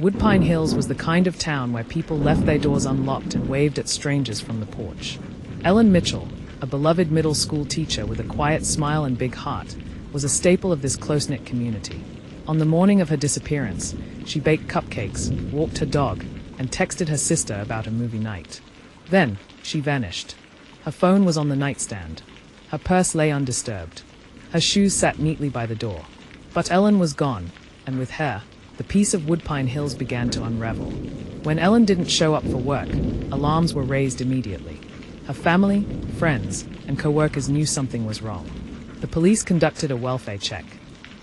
Woodpine Hills was the kind of town where people left their doors unlocked and waved at strangers from the porch. Ellen Mitchell, a beloved middle school teacher with a quiet smile and big heart, was a staple of this close-knit community. On the morning of her disappearance, she baked cupcakes, walked her dog, and texted her sister about a movie night. Then, she vanished. Her phone was on the nightstand. Her purse lay undisturbed. Her shoes sat neatly by the door. But Ellen was gone, and with her, the peace of Woodpine Hills began to unravel. When Ellen didn't show up for work, alarms were raised immediately. Her family, friends, and co-workers knew something was wrong. The police conducted a welfare check.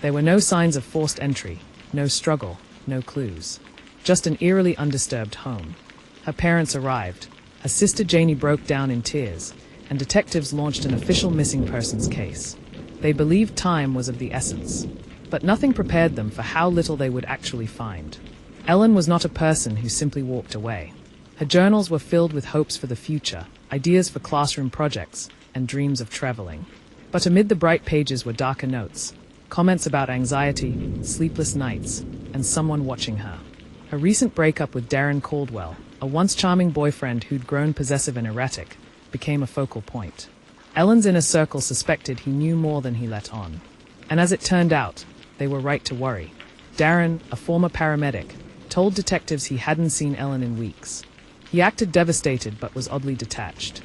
There were no signs of forced entry, no struggle, no clues. Just an eerily undisturbed home. Her parents arrived. Her sister Janie broke down in tears, and detectives launched an official missing persons case. They believed time was of the essence. But nothing prepared them for how little they would actually find. Ellen was not a person who simply walked away. Her journals were filled with hopes for the future, ideas for classroom projects, and dreams of traveling. But amid the bright pages were darker notes, comments about anxiety, sleepless nights, and someone watching her. Her recent breakup with Darren Caldwell, a once charming boyfriend who'd grown possessive and erratic, became a focal point. Ellen's inner circle suspected he knew more than he let on. And as it turned out, they were right to worry. Darren, a former paramedic, told detectives he hadn't seen Ellen in weeks. He acted devastated but was oddly detached.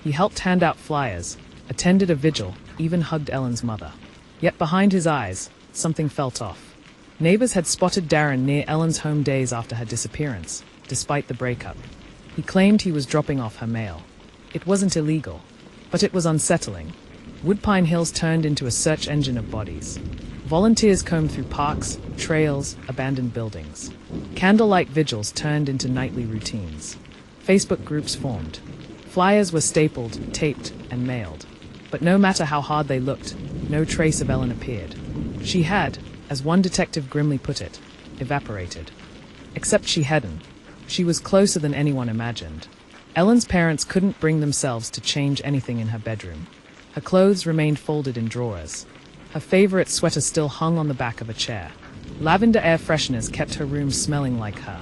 He helped hand out flyers, attended a vigil, even hugged Ellen's mother. Yet behind his eyes, something felt off. Neighbors had spotted Darren near Ellen's home days after her disappearance, despite the breakup. He claimed he was dropping off her mail. It wasn't illegal, but it was unsettling. Woodpine Hills turned into a search engine of bodies. Volunteers combed through parks, trails, abandoned buildings. Candlelight vigils turned into nightly routines. Facebook groups formed. Flyers were stapled, taped, and mailed. But no matter how hard they looked, no trace of Ellen appeared. She had, as one detective grimly put it, evaporated. Except she hadn't. She was closer than anyone imagined. Ellen's parents couldn't bring themselves to change anything in her bedroom. Her clothes remained folded in drawers. Her favorite sweater still hung on the back of a chair. Lavender air fresheners kept her room smelling like her.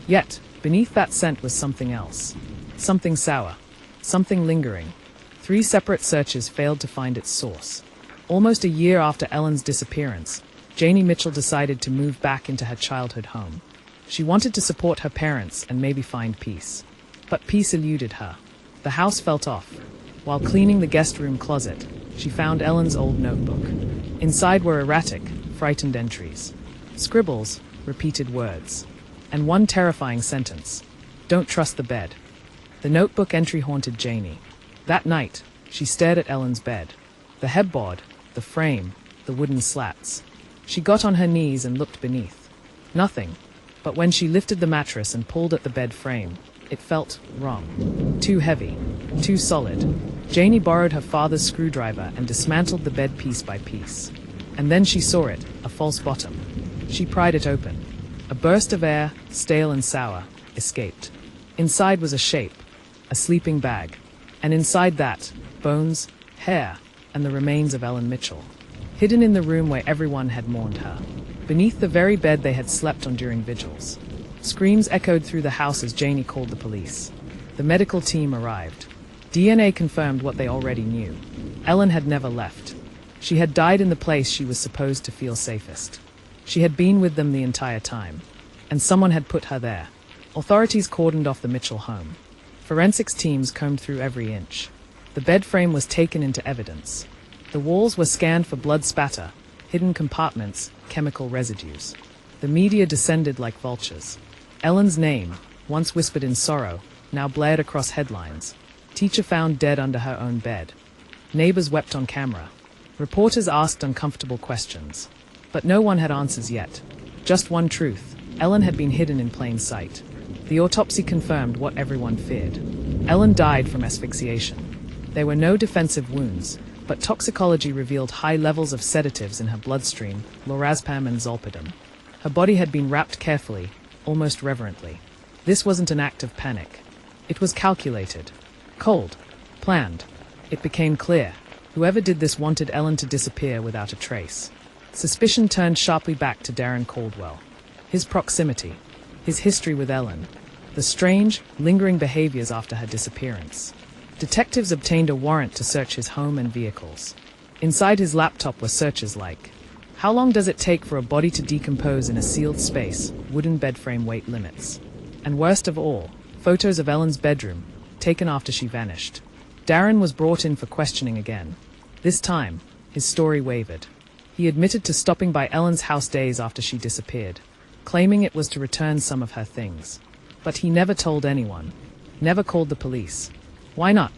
Yet, beneath that scent was something else. Something sour. Something lingering. 3 separate searches failed to find its source. Almost a year after Ellen's disappearance, Janie Mitchell decided to move back into her childhood home. She wanted to support her parents and maybe find peace. But peace eluded her. The house felt off. While cleaning the guest room closet, she found Ellen's old notebook. Inside were erratic, frightened entries. Scribbles, repeated words. And one terrifying sentence. Don't trust the bed. The notebook entry haunted Janie. That night, she stared at Ellen's bed. The headboard, the frame, the wooden slats. She got on her knees and looked beneath. Nothing. But when she lifted the mattress and pulled at the bed frame, it felt wrong. Too heavy. Too solid. Janie borrowed her father's screwdriver and dismantled the bed piece by piece. And then she saw it, a false bottom. She pried it open. A burst of air, stale and sour, escaped. Inside was a shape, a sleeping bag. And inside that, bones, hair, and the remains of Ellen Mitchell. Hidden in the room where everyone had mourned her. Beneath the very bed they had slept on during vigils. Screams echoed through the house as Janie called the police. The medical team arrived. DNA confirmed what they already knew. Ellen had never left. She had died in the place she was supposed to feel safest. She had been with them the entire time. And someone had put her there. Authorities cordoned off the Mitchell home. Forensics teams combed through every inch. The bed frame was taken into evidence. The walls were scanned for blood spatter, hidden compartments, chemical residues. The media descended like vultures. Ellen's name, once whispered in sorrow, now blared across headlines. Teacher found dead under her own bed. Neighbors wept on camera. Reporters asked uncomfortable questions. But no one had answers yet. Just one truth. Ellen had been hidden in plain sight. The autopsy confirmed what everyone feared. Ellen died from asphyxiation. There were no defensive wounds, but toxicology revealed high levels of sedatives in her bloodstream, lorazepam and zolpidem. Her body had been wrapped carefully, almost reverently. This wasn't an act of panic. It was calculated. Cold. Planned. It became clear. Whoever did this wanted Ellen to disappear without a trace. Suspicion turned sharply back to Darren Caldwell. His proximity. his history with Ellen, the strange, lingering behaviors after her disappearance. Detectives obtained a warrant to search his home and vehicles. Inside his laptop were searches like, how long does it take for a body to decompose in a sealed space, wooden bed frame weight limits? And worst of all, photos of Ellen's bedroom, taken after she vanished. Darren was brought in for questioning again. This time, his story wavered. He admitted to stopping by Ellen's house days after she disappeared, claiming it was to return some of her things. But he never told anyone, never called the police. Why not?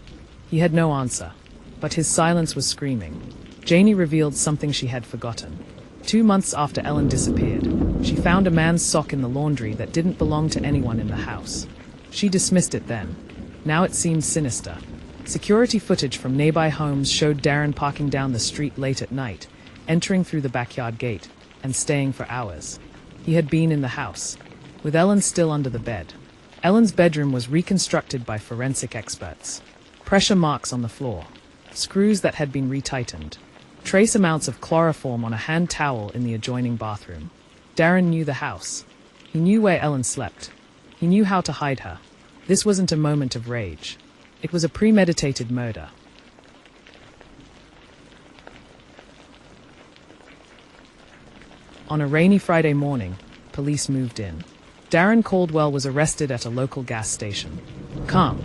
He had no answer. But his silence was screaming. Janie revealed something she had forgotten. 2 months after Ellen disappeared, she found a man's sock in the laundry that didn't belong to anyone in the house. She dismissed it then. Now it seemed sinister. Security footage from nearby homes showed Darren parking down the street late at night, entering through the backyard gate, and staying for hours. He had been in the house, with Ellen still under the bed. Ellen's bedroom was reconstructed by forensic experts. Pressure marks on the floor, screws that had been retightened, trace amounts of chloroform on a hand towel in the adjoining bathroom. Darren knew the house. He knew where Ellen slept. He knew how to hide her. This wasn't a moment of rage. It was a premeditated murder. On a rainy Friday morning, police moved in. Darren Caldwell was arrested at a local gas station. Calm,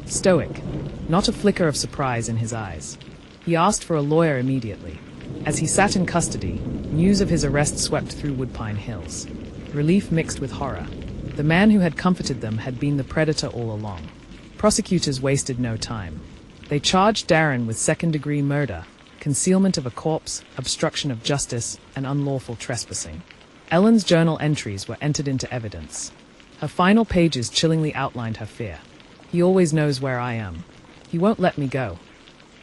stoic, not a flicker of surprise in his eyes. He asked for a lawyer immediately. As he sat in custody, news of his arrest swept through Woodpine Hills. Relief mixed with horror. The man who had comforted them had been the predator all along. Prosecutors wasted no time. They charged Darren with second-degree murder, concealment of a corpse, obstruction of justice, and unlawful trespassing. Ellen's journal entries were entered into evidence. Her final pages chillingly outlined her fear. He always knows where I am. He won't let me go.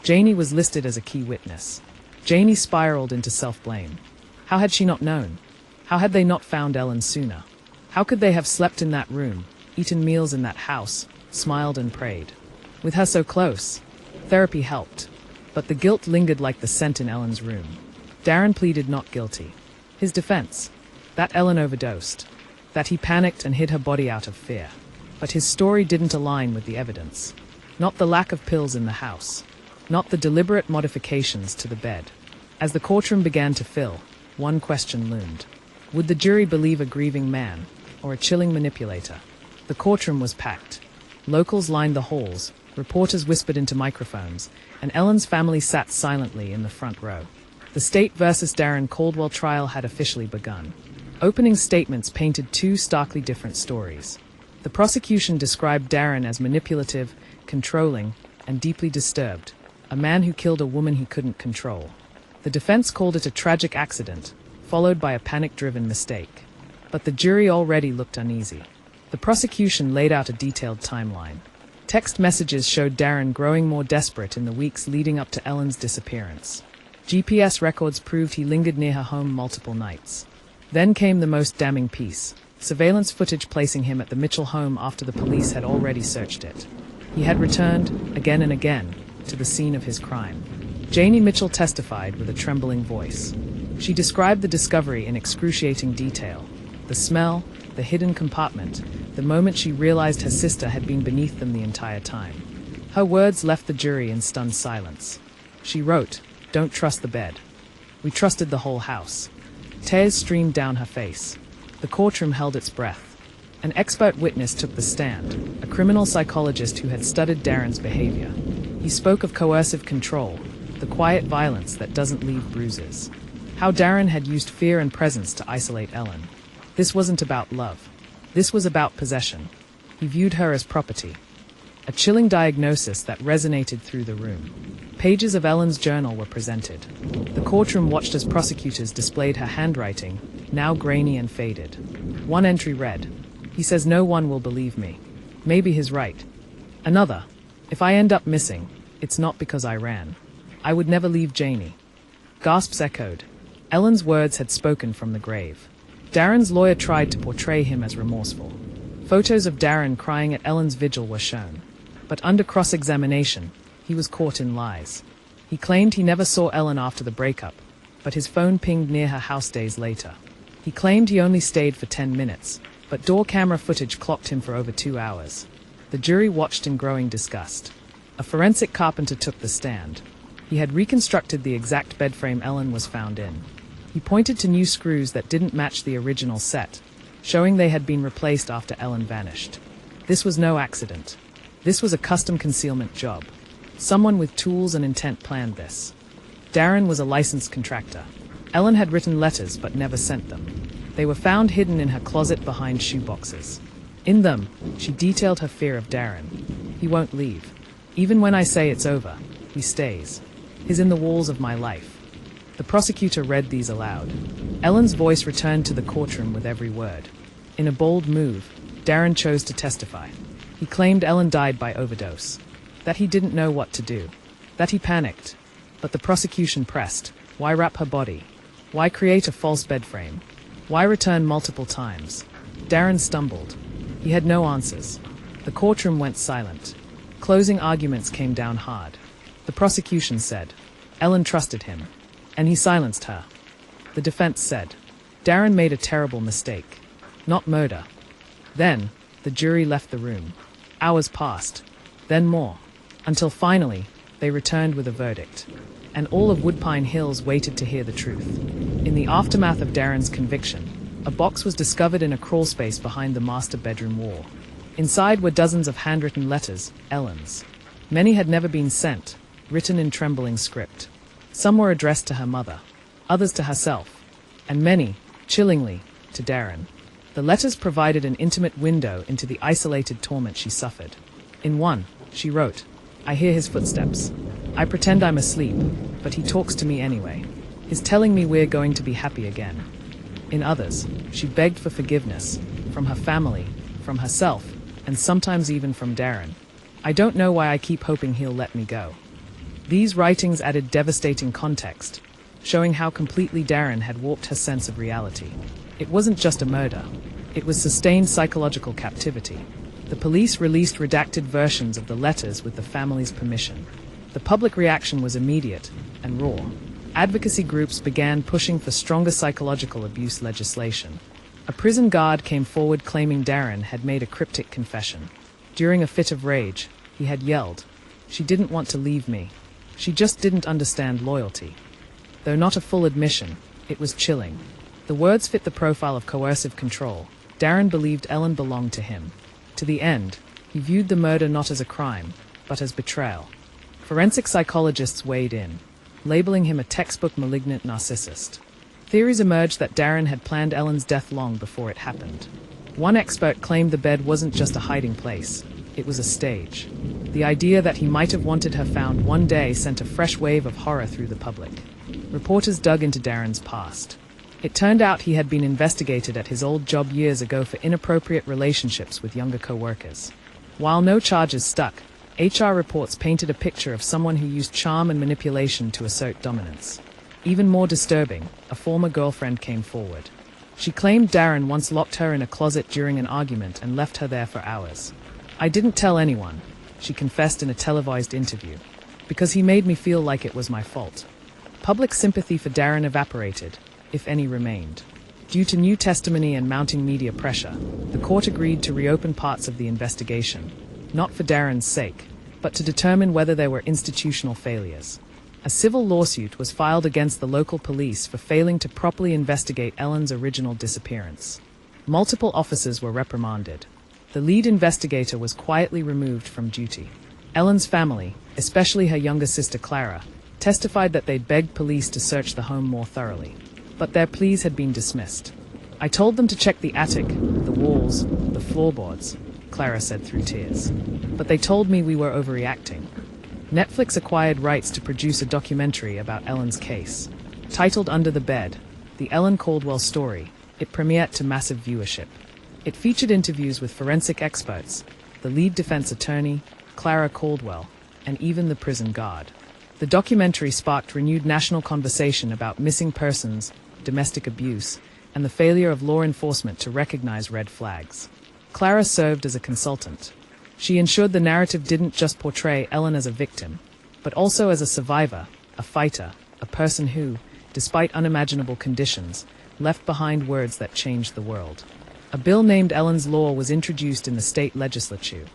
Janie was listed as a key witness. Janie spiraled into self-blame. How had she not known? How had they not found Ellen sooner? How could they have slept in that room, eaten meals in that house, smiled and prayed? With her so close, therapy helped. But the guilt lingered like the scent in Ellen's room. Darren pleaded not guilty. His defense: that Ellen overdosed, that he panicked and hid her body out of fear. But his story didn't align with the evidence. Not the lack of pills in the house, not the deliberate modifications to the bed. As the courtroom began to fill, one question loomed. Would the jury believe a grieving man, or a chilling manipulator? The courtroom was packed. Locals lined the halls, reporters whispered into microphones, and Ellen's family sat silently in the front row. The State versus Darren Caldwell trial had officially begun. Opening statements painted two starkly different stories. The prosecution described Darren as manipulative, controlling, and deeply disturbed, a man who killed a woman he couldn't control. The defense called it a tragic accident, followed by a panic-driven mistake. But the jury already looked uneasy. The prosecution laid out a detailed timeline. Text messages showed Darren growing more desperate in the weeks leading up to Ellen's disappearance. GPS records proved he lingered near her home multiple nights. Then came the most damning piece: surveillance footage placing him at the Mitchell home after the police had already searched it. He had returned, again and again, to the scene of his crime. Janie Mitchell testified with a trembling voice. She described the discovery in excruciating detail: the smell, the hidden compartment, the moment she realized her sister had been beneath them the entire time. Her words left the jury in stunned silence. She wrote, "Don't trust the bed. We trusted the whole house." Tears streamed down her face. The courtroom held its breath. An expert witness took the stand, a criminal psychologist who had studied Darren's behavior. He spoke of coercive control, the quiet violence that doesn't leave bruises. How Darren had used fear and presence to isolate Ellen. This wasn't about love. This was about possession. He viewed her as property. A chilling diagnosis that resonated through the room. Pages of Ellen's journal were presented. The courtroom watched as prosecutors displayed her handwriting, now grainy and faded. One entry read, "He says no one will believe me. Maybe he's right." Another, "If I end up missing, it's not because I ran. I would never leave Janie." Gasps echoed. Ellen's words had spoken from the grave. Darren's lawyer tried to portray him as remorseful. Photos of Darren crying at Ellen's vigil were shown. But under cross-examination, he was caught in lies. He claimed he never saw Ellen after the breakup, but his phone pinged near her house days later. He claimed he only stayed for 10 minutes, but door camera footage clocked him for over 2 hours. The jury watched in growing disgust. A forensic carpenter took the stand. He had reconstructed the exact bed frame Ellen was found in. He pointed to new screws that didn't match the original set, showing they had been replaced after Ellen vanished. This was no accident. This was a custom concealment job. Someone with tools and intent planned this. Darren was a licensed contractor. Ellen had written letters but never sent them. They were found hidden in her closet behind shoeboxes. In them, she detailed her fear of Darren. He won't leave. Even when I say it's over, he stays. He's in the walls of my life. The prosecutor read these aloud. Ellen's voice returned to the courtroom with every word. In a bold move, Darren chose to testify. He claimed Ellen died by overdose, that he didn't know what to do, that he panicked. But the prosecution pressed. Why wrap her body? Why create a false bed frame? Why return multiple times? Darren stumbled. He had no answers. The courtroom went silent. Closing arguments came down hard. The prosecution said, Ellen trusted him, and he silenced her. The defense said, Darren made a terrible mistake. Not murder. Then, the jury left the room. Hours passed, then more, until finally, they returned with a verdict. And all of Woodpine Hills waited to hear the truth. In the aftermath of Darren's conviction, a box was discovered in a crawlspace behind the master bedroom wall. Inside were dozens of handwritten letters, Ellen's. Many had never been sent, written in trembling script. Some were addressed to her mother, others to herself, and many, chillingly, to Darren. The letters provided an intimate window into the isolated torment she suffered. In one, she wrote, I hear his footsteps. I pretend I'm asleep, but he talks to me anyway. He's telling me we're going to be happy again. In others, she begged for forgiveness, from her family, from herself, and sometimes even from Darren. I don't know why I keep hoping he'll let me go. These writings added devastating context, showing how completely Darren had warped her sense of reality. It wasn't just a murder. It was sustained psychological captivity. The police released redacted versions of the letters with the family's permission. The public reaction was immediate and raw. Advocacy groups began pushing for stronger psychological abuse legislation. A prison guard came forward claiming Darren had made a cryptic confession. During a fit of rage, he had yelled, She didn't want to leave me. She just didn't understand loyalty. Though not a full admission, it was chilling. The words fit the profile of coercive control. Darren believed Ellen belonged to him. To the end, he viewed the murder not as a crime, but as betrayal. Forensic psychologists weighed in, labeling him a textbook malignant narcissist. Theories emerged that Darren had planned Ellen's death long before it happened. One expert claimed the bed wasn't just a hiding place, it was a stage. The idea that he might have wanted her found one day sent a fresh wave of horror through the public. Reporters dug into Darren's past. It turned out he had been investigated at his old job years ago for inappropriate relationships with younger co-workers. While no charges stuck, HR reports painted a picture of someone who used charm and manipulation to assert dominance. Even more disturbing, a former girlfriend came forward. She claimed Darren once locked her in a closet during an argument and left her there for hours. I didn't tell anyone, she confessed in a televised interview, because he made me feel like it was my fault. Public sympathy for Darren evaporated, if any remained. Due to new testimony and mounting media pressure, the court agreed to reopen parts of the investigation, not for Darren's sake, but to determine whether there were institutional failures. A civil lawsuit was filed against the local police for failing to properly investigate Ellen's original disappearance. Multiple officers were reprimanded. The lead investigator was quietly removed from duty. Ellen's family, especially her younger sister Clara, testified that they'd begged police to search the home more thoroughly. But their pleas had been dismissed. I told them to check the attic, the walls, the floorboards, Clara said through tears. But they told me we were overreacting. Netflix acquired rights to produce a documentary about Ellen's case. Titled Under the Bed, The Ellen Caldwell Story, it premiered to massive viewership. It featured interviews with forensic experts, the lead defense attorney, Clara Caldwell, and even the prison guard. The documentary sparked renewed national conversation about missing persons, domestic abuse, and the failure of law enforcement to recognize red flags. Clara served as a consultant. She ensured the narrative didn't just portray Ellen as a victim, but also as a survivor, a fighter, a person who, despite unimaginable conditions, left behind words that changed the world. A bill named Ellen's Law was introduced in the state legislature.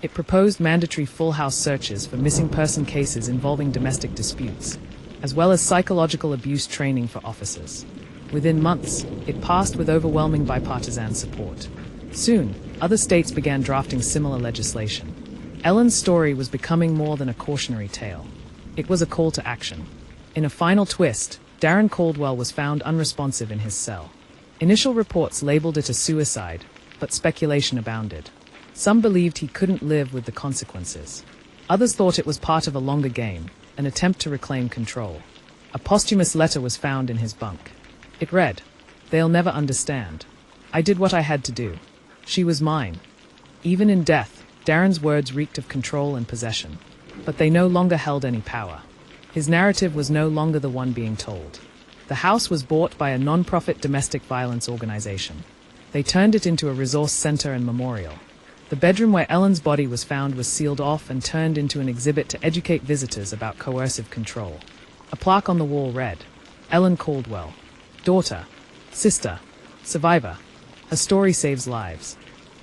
It proposed mandatory full house searches for missing person cases involving domestic disputes, as well as psychological abuse training for officers. Within months, it passed with overwhelming bipartisan support. Soon, other states began drafting similar legislation. Ellen's story was becoming more than a cautionary tale. It was a call to action. In a final twist, Darren Caldwell was found unresponsive in his cell. Initial reports labeled it a suicide, but speculation abounded. Some believed he couldn't live with the consequences. Others thought it was part of a longer game, an attempt to reclaim control. A posthumous letter was found in his bunk. It read, "They'll never understand. I did what I had to do. She was mine." Even in death, Darren's words reeked of control and possession. But they no longer held any power. His narrative was no longer the one being told. The house was bought by a non-profit domestic violence organization. They turned it into a resource center and memorial. The bedroom where Ellen's body was found was sealed off and turned into an exhibit to educate visitors about coercive control. A plaque on the wall read, "Ellen Caldwell, daughter, sister, survivor. Her story saves lives."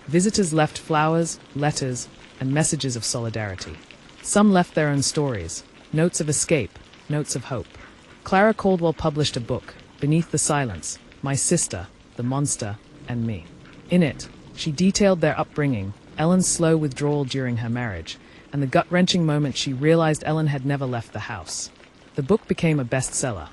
Visitors left flowers, letters, and messages of solidarity. Some left their own stories, notes of escape, notes of hope. Clara Caldwell published a book, Beneath the Silence, My Sister, the Monster, and Me. In it, she detailed their upbringing, Ellen's slow withdrawal during her marriage, and the gut-wrenching moment she realized Ellen had never left the house. The book became a bestseller.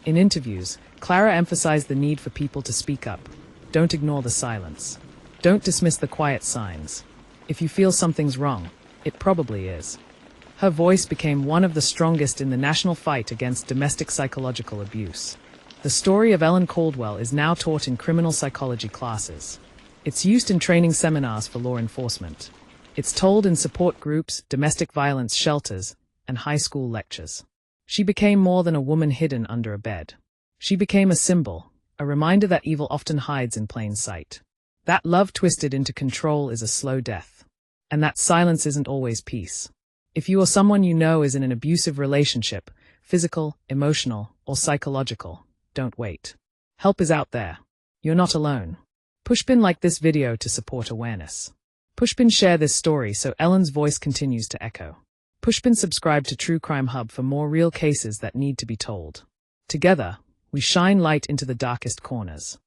In interviews, Clara emphasized the need for people to speak up. Don't ignore the silence. Don't dismiss the quiet signs. If you feel something's wrong, it probably is. Her voice became one of the strongest in the national fight against domestic psychological abuse. The story of Ellen Caldwell is now taught in criminal psychology classes. It's used in training seminars for law enforcement. It's told in support groups, domestic violence shelters, and high school lectures. She became more than a woman hidden under a bed. She became a symbol, a reminder that evil often hides in plain sight. That love twisted into control is a slow death. And that silence isn't always peace. If you or someone you know is in an abusive relationship, physical, emotional, or psychological, don't wait. Help is out there. You're not alone. Pushpin like this video to support awareness. Pushpin share this story so Ellen's voice continues to echo. Pushpin subscribe to True Crime Hub for more real cases that need to be told. Together, we shine light into the darkest corners.